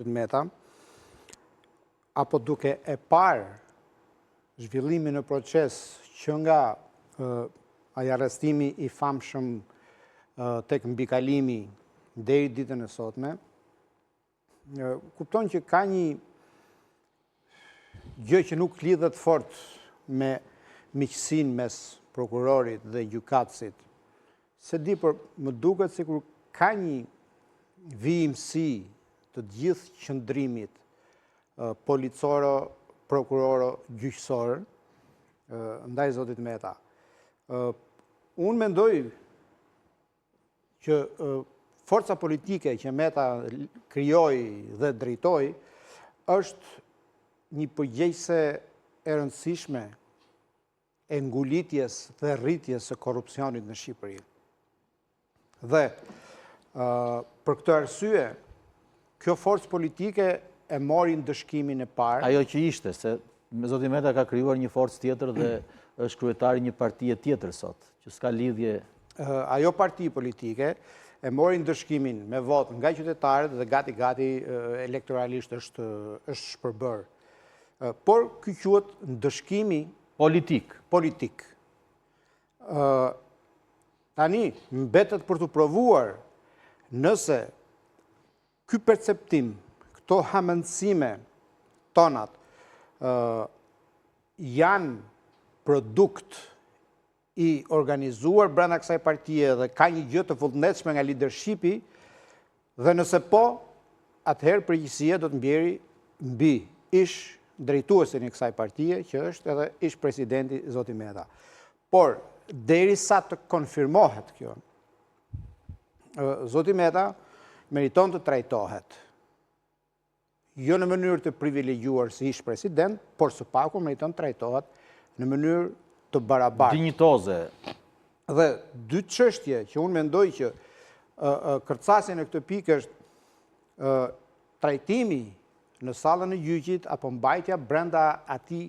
Meta, apo duke e parë zhvillimin në proces që nga ai arrestimi i famshëm tek mbikalimi deri ditën e sotme, kupton që ka një gjë që nuk lidhet fort me miqësinë mes prokurorit dhe gjykatësit. Se di, por më duket sikur ka një vijimësi të gjithë qëndrimit policoro, prokuroro, gjyqësor, ndaj zotit Meta. Unë mendoj që forca politike që Meta krijoi dhe drejtoi është një përgjegjëse e rëndësishme e ngulitjes dhe rritjes së korrupsionit në Shqipëri. Dhe për këtë arsye, kjo forcë politike e mori ndëshkimin e parë. Ajo që ishte, se zoti Meta ka krijuar një forcë tjetër dhe është kryetari një partie tjetër sot, që s'ka lidhje. Ajo parti politike e mori ndëshkimin me votë nga qytetarët dhe gati elektoralisht është shpërbër. Por ky quhet ndëshkimi politik. Tani mbetet për të provuar nëse ky perceptim, këto hamendësime tonat, janë produkt i organizuar brenda kësaj partie dhe ka një gjë të vullnetshme nga leadershipi, dhe nëse po, atëherë përgjegjësia do të mbjerë mbi ish drejtuesin e kësaj partie, që është edhe ish presidenti zoti Meta. Por derisa të konfirmohet kjo, zoti Meta meriton të trajtohet. Jo në mënyrë të privilegjuar si ish president, por së paku meriton të trajtohet në mënyrë të barabartë. Dinjitoze. Dhe dy çështje që unë mendoj që kërcasjen e këtë pikë është trajtimi në sallën e gjyqit apo mbajtja brenda atij